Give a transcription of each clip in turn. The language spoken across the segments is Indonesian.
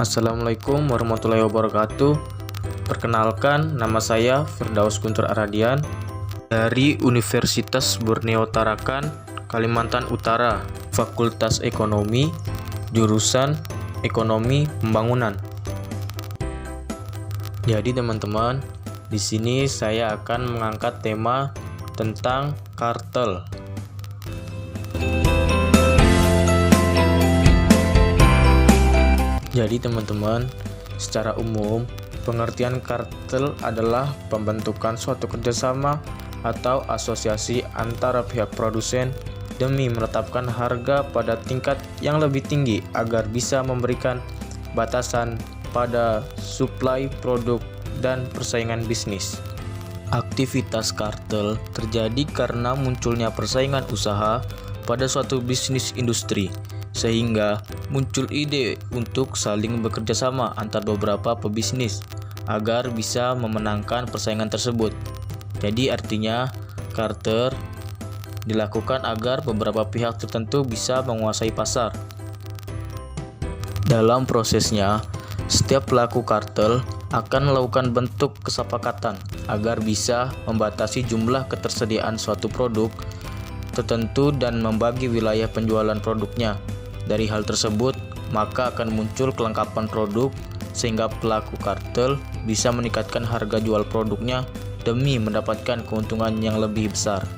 Assalamualaikum warahmatullahi wabarakatuh. Perkenalkan, nama saya Firdaus Guntur Aradian dari Universitas Borneo Tarakan, Kalimantan Utara, Fakultas Ekonomi, jurusan Ekonomi Pembangunan. Jadi teman-teman, di sini saya akan mengangkat tema tentang kartel. Jadi teman-teman, secara umum pengertian kartel adalah pembentukan suatu kerjasama atau asosiasi antara pihak produsen demi menetapkan harga pada tingkat yang lebih tinggi agar bisa memberikan batasan pada suplai produk dan persaingan bisnis. Aktivitas kartel terjadi karena munculnya persaingan usaha pada suatu bisnis industri, sehingga muncul ide untuk saling bekerja sama antar beberapa pebisnis agar bisa memenangkan persaingan tersebut. Jadi artinya kartel dilakukan agar beberapa pihak tertentu bisa menguasai pasar. Dalam prosesnya, setiap pelaku kartel akan melakukan bentuk kesepakatan agar bisa membatasi jumlah ketersediaan suatu produk tertentu dan membagi wilayah penjualan produknya. Dari hal tersebut, maka akan muncul kelengkapan produk sehingga pelaku kartel bisa meningkatkan harga jual produknya demi mendapatkan keuntungan yang lebih besar.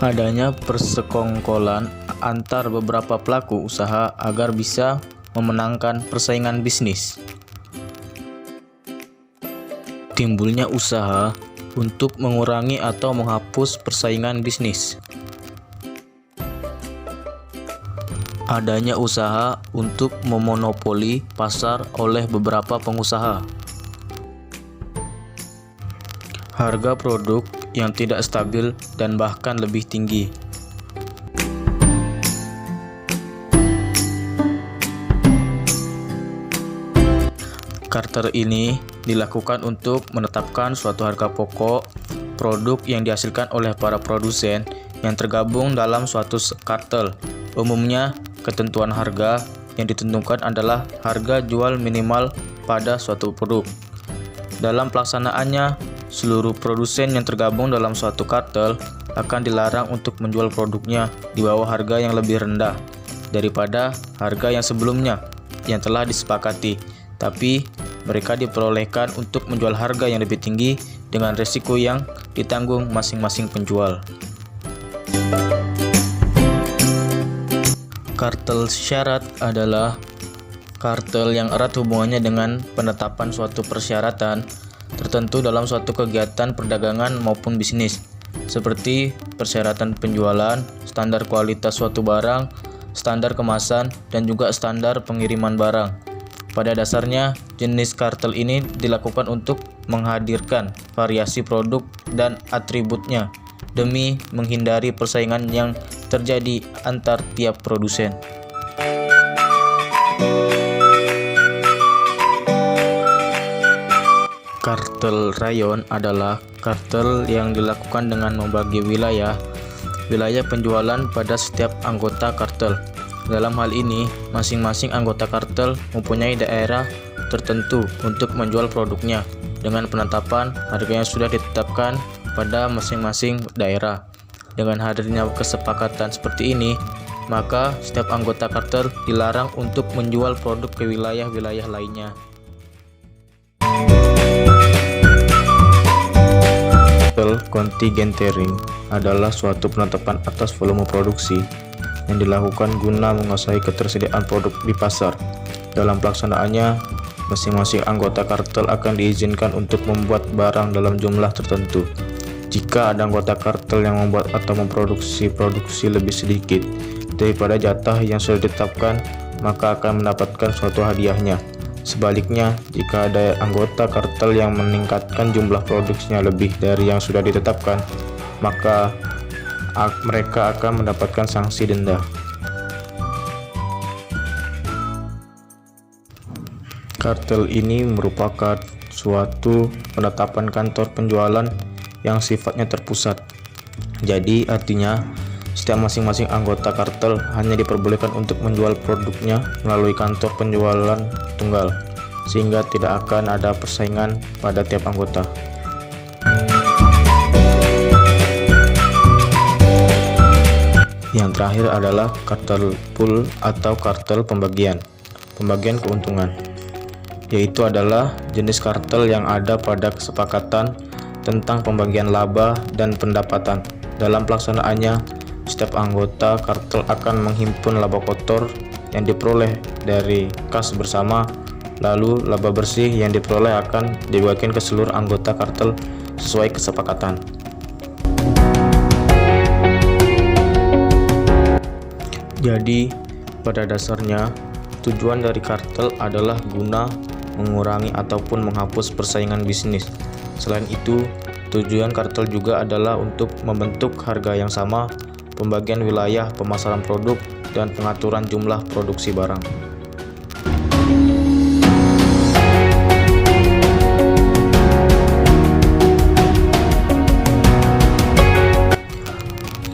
Adanya persekongkolan antar beberapa pelaku usaha agar bisa memenangkan persaingan bisnis. Timbulnya usaha untuk mengurangi atau menghapus persaingan bisnis. Adanya usaha untuk memonopoli pasar oleh beberapa pengusaha. Harga produk yang tidak stabil dan bahkan lebih tinggi. Kartel ini dilakukan untuk menetapkan suatu harga pokok produk yang dihasilkan oleh para produsen yang tergabung dalam suatu kartel. Umumnya, ketentuan harga yang ditentukan adalah harga jual minimal pada suatu produk. Dalam pelaksanaannya, seluruh produsen yang tergabung dalam suatu kartel akan dilarang untuk menjual produknya di bawah harga yang lebih rendah daripada harga yang sebelumnya yang telah disepakati. Tapi mereka diperbolehkan untuk menjual harga yang lebih tinggi dengan risiko yang ditanggung masing-masing penjual. Kartel syarat adalah kartel yang erat hubungannya dengan penetapan suatu persyaratan tertentu dalam suatu kegiatan perdagangan maupun bisnis, seperti persyaratan penjualan, standar kualitas suatu barang, standar kemasan, dan juga standar pengiriman barang. Pada dasarnya, jenis kartel ini dilakukan untuk menghadirkan variasi produk dan atributnya demi menghindari persaingan yang terjadi antar tiap produsen. Kartel rayon adalah kartel yang dilakukan dengan membagi wilayah penjualan pada setiap anggota kartel. Dalam hal ini, masing-masing anggota kartel mempunyai daerah tertentu untuk menjual produknya dengan penetapan harga yang sudah ditetapkan pada masing-masing daerah. Dengan hadirnya kesepakatan seperti ini, maka setiap anggota kartel dilarang untuk menjual produk ke wilayah-wilayah lainnya. Kartel kontingentering adalah suatu penetapan atas volume produksi yang dilakukan guna menguasai ketersediaan produk di pasar. Dalam pelaksanaannya, masing-masing anggota kartel akan diizinkan untuk membuat barang dalam jumlah tertentu. Jika ada anggota kartel yang membuat atau memproduksi produksi lebih sedikit daripada jatah yang sudah ditetapkan, maka akan mendapatkan suatu hadiahnya. Sebaliknya, jika ada anggota kartel yang meningkatkan jumlah produksinya lebih dari yang sudah ditetapkan, maka mereka akan mendapatkan sanksi denda. Kartel ini merupakan suatu penetapan kantor penjualan yang sifatnya terpusat. Jadi artinya Setiap masing-masing anggota kartel hanya diperbolehkan untuk menjual produknya melalui kantor penjualan tunggal, sehingga tidak akan ada persaingan pada tiap anggota. Yang terakhir adalah kartel pool atau kartel pembagian keuntungan, yaitu adalah jenis kartel yang ada pada kesepakatan tentang pembagian laba dan pendapatan. Dalam pelaksanaannya, setiap anggota kartel akan menghimpun laba kotor yang diperoleh dari kas bersama, lalu laba bersih yang diperoleh akan dibagikan ke seluruh anggota kartel sesuai kesepakatan. Jadi, pada dasarnya, tujuan dari kartel adalah guna mengurangi ataupun menghapus persaingan bisnis. Selain itu, tujuan kartel juga adalah untuk membentuk harga yang sama, pembagian wilayah pemasaran produk, dan pengaturan jumlah produksi barang.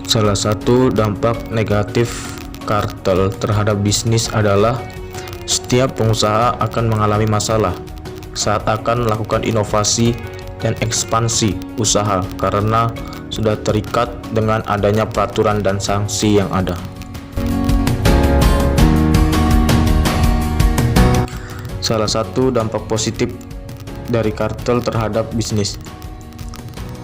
Salah satu dampak negatif kartel terhadap bisnis adalah setiap pengusaha akan mengalami masalah saat akan melakukan inovasi dan ekspansi usaha karena sudah terikat dengan adanya peraturan dan sanksi yang ada. Salah satu dampak positif dari kartel terhadap bisnis.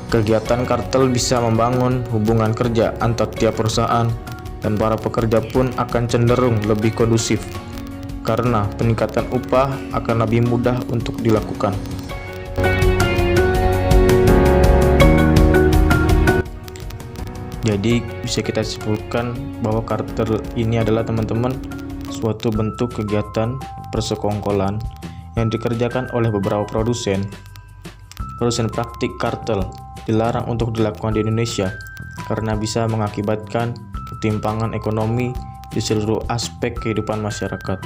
Kegiatan kartel bisa membangun hubungan kerja antar tiap perusahaan, dan para pekerja pun akan cenderung lebih kondusif karena peningkatan upah akan lebih mudah untuk dilakukan. Jadi bisa kita simpulkan bahwa kartel ini adalah teman-teman suatu bentuk kegiatan persekongkolan yang dikerjakan oleh beberapa produsen. Praktik kartel dilarang untuk dilakukan di Indonesia karena bisa mengakibatkan ketimpangan ekonomi di seluruh aspek kehidupan masyarakat.